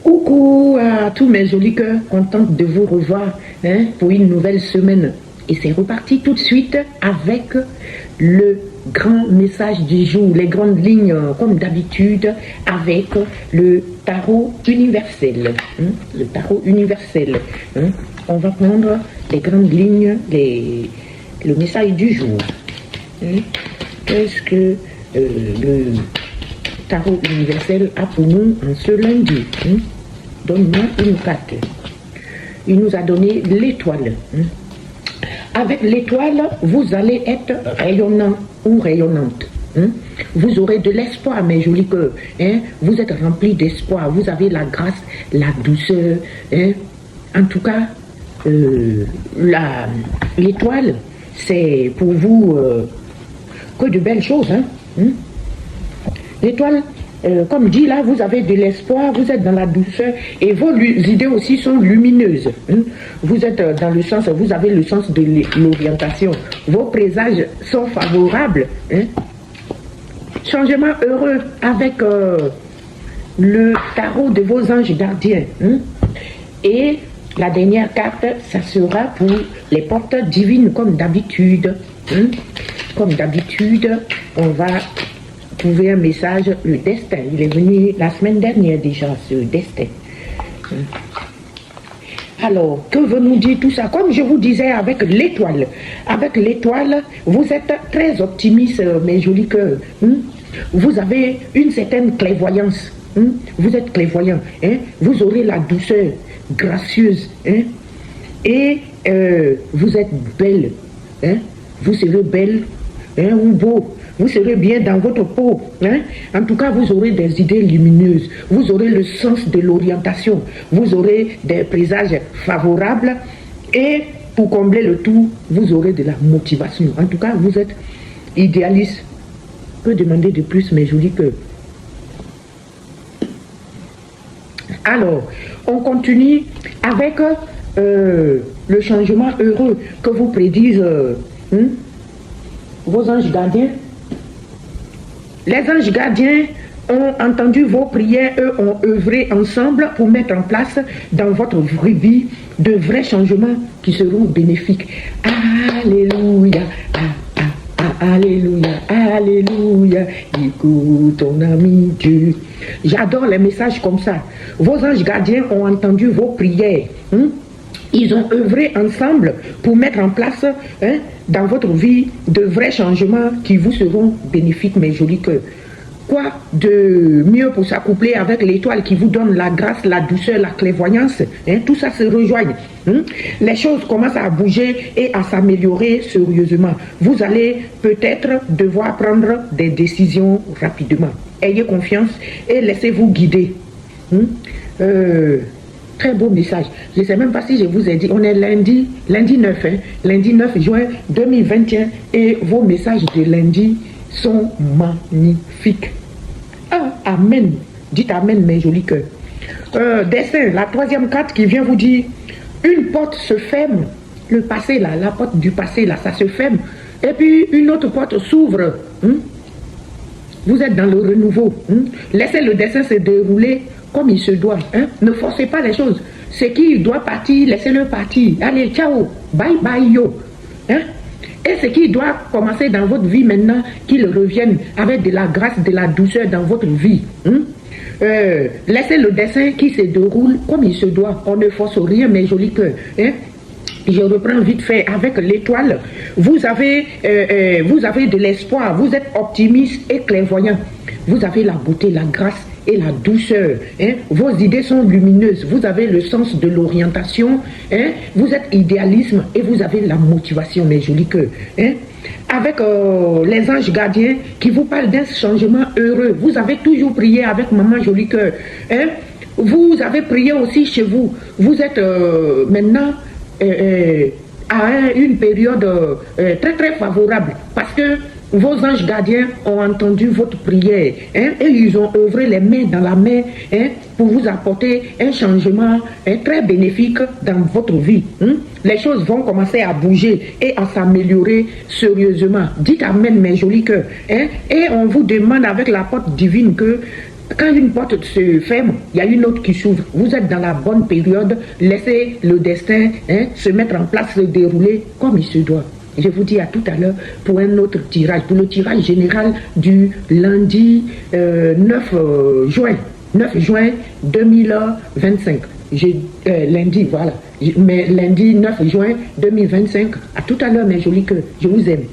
Coucou à tous mes jolis cœurs, contente de vous revoir pour une nouvelle semaine. Et c'est reparti tout de suite avec le grand message du jour, les grandes lignes comme d'habitude avec le tarot universel. Le tarot universel. On va prendre les grandes lignes, le message du jour. Qu'est-ce que le tarot universel a pour nous en ce lundi? Donne-moi une carte. Il nous a donné l'étoile. Avec l'étoile, vous allez être rayonnant ou rayonnante. Vous aurez de l'espoir, mes jolis cœurs. Vous êtes remplis d'espoir. Vous avez la grâce, la douceur. En tout cas, l'étoile, c'est pour vous que de belles choses. L'étoile, comme dit là, vous avez de l'espoir, vous êtes dans la douceur et vos idées aussi sont lumineuses. Vous êtes dans le sens, vous avez le sens de l'orientation. Vos présages sont favorables. Changement heureux avec le tarot de vos anges gardiens. Et la dernière carte, ça sera pour les portes divines comme d'habitude. Comme d'habitude, on va trouver un message, le destin. Il est venu la semaine dernière déjà, ce destin. Alors, que veut nous dire tout ça? Comme je vous disais avec l'étoile. Avec l'étoile, vous êtes très optimiste, mes jolis cœurs. Vous avez une certaine clairvoyance. Vous êtes clairvoyant. Vous aurez la douceur gracieuse. Et vous êtes belle. Vous serez belle ou beau. Vous serez bien dans votre peau. En tout cas, vous aurez des idées lumineuses. Vous aurez le sens de l'orientation. Vous aurez des présages favorables. Et pour combler le tout, vous aurez de la motivation. En tout cas, vous êtes idéaliste. Je peux demander de plus, mes jolis cœurs. Alors, on continue avec le changement heureux que vous prédisent vos anges gardiens. Les anges gardiens ont entendu vos prières, eux ont œuvré ensemble pour mettre en place dans votre vraie vie de vrais changements qui seront bénéfiques. Alléluia, alléluia, alléluia, écoute ton ami Dieu. J'adore les messages comme ça. Vos anges gardiens ont entendu vos prières. Ils ont œuvré ensemble pour mettre en place dans votre vie de vrais changements qui vous seront bénéfiques, mes jolis cœurs. Quoi de mieux pour s'accoupler avec l'étoile qui vous donne la grâce, la douceur, la clairvoyance? Tout ça se rejoigne. Les choses commencent à bouger et à s'améliorer sérieusement. Vous allez peut-être devoir prendre des décisions rapidement. Ayez confiance et laissez-vous guider. Très beau message. Je ne sais même pas si je vous ai dit, on est lundi 9, lundi 9 juin 2021 et vos messages de lundi sont magnifiques. Amen. Dites amen, mes jolis cœurs. Destin, la troisième carte qui vient vous dire, une porte se ferme, le passé là, la porte du passé là, ça se ferme, et puis une autre porte s'ouvre. Vous êtes dans le renouveau. Laissez le destin se dérouler comme il se doit. Ne forcez pas les choses. Ce qui doit partir, laissez-le partir. Allez, ciao, bye bye yo. Et ce qui doit commencer dans votre vie maintenant, qu'il revienne avec de la grâce, de la douceur dans votre vie. Laissez le dessin qui se déroule comme il se doit. On ne force rien, mes jolis cœurs. Je reprends vite fait avec l'étoile. Vous avez de l'espoir. Vous êtes optimiste et clairvoyant. Vous avez la beauté, la grâce et la douceur. Vos idées sont lumineuses. Vous avez le sens de l'orientation. Vous êtes idéalisme et vous avez la motivation, mes jolis cœurs. Avec les anges gardiens qui vous parlent d'un changement heureux. Vous avez toujours prié avec maman joli cœur. Vous avez prié aussi chez vous. Vous êtes maintenant à une période très très favorable parce que vos anges gardiens ont entendu votre prière et ils ont œuvré les mains dans la main pour vous apporter un changement très bénéfique dans votre vie. Les choses vont commencer à bouger et à s'améliorer sérieusement. Dites amen, mes jolis cœurs. Et on vous demande avec la porte divine que Quand une porte se ferme, il y a une autre qui s'ouvre. Vous êtes dans la bonne période, laissez le destin se mettre en place, se dérouler comme il se doit. Je vous dis à tout à l'heure pour un autre tirage, pour le tirage général du lundi 9 juin. 9 juin 2025. Lundi, voilà. Mais lundi 9 juin 2025. À tout à l'heure, mes jolis cœurs. Je vous aime.